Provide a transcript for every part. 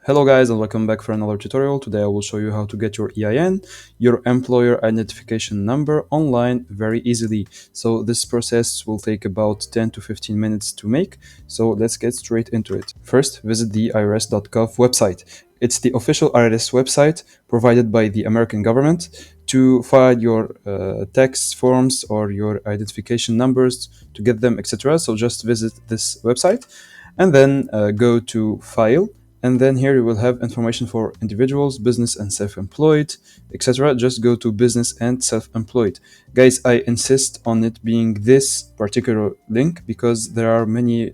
Hello guys and welcome back for another tutorial. Today I will show you how to get your EIN, your employer identification number online very easily. So this process will take about 10 to 15 minutes to make. So let's get straight into it. First, visit the irs.gov website. It's the official IRS website provided by the American government to file your tax forms or your identification numbers to get them, etc. So just visit this website and then go to File, and then here you will have information for individuals, business and self-employed, etc. Just go to business and self-employed. Guys, I insist on it being this particular link because there are many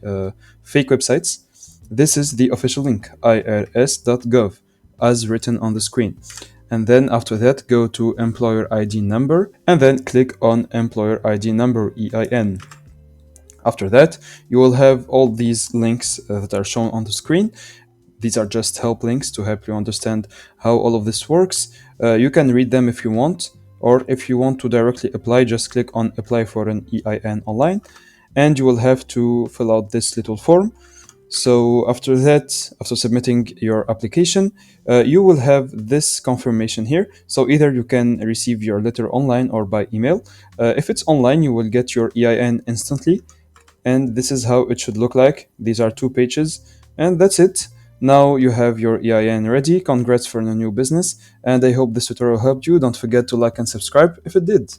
fake websites. This is the official link, irs.gov, as written on the screen. And then after that, go to employer ID number and then click on employer ID number, EIN. After that, you will have all these links that are shown on the screen. These are just help links to help you understand how all of this works. You can read them if you want, or if you want to directly apply, just click on apply for an EIN online, and you will have to fill out this little form. So after that, after submitting your application, you will have this confirmation here. So either you can receive your letter online or by email. If it's online, you will get your EIN instantly, and this is how it should look like. These are 2 pages, and that's it. Now you have your EIN ready. Congrats for the new business, and I hope this tutorial helped you. Don't forget to like and subscribe if it did.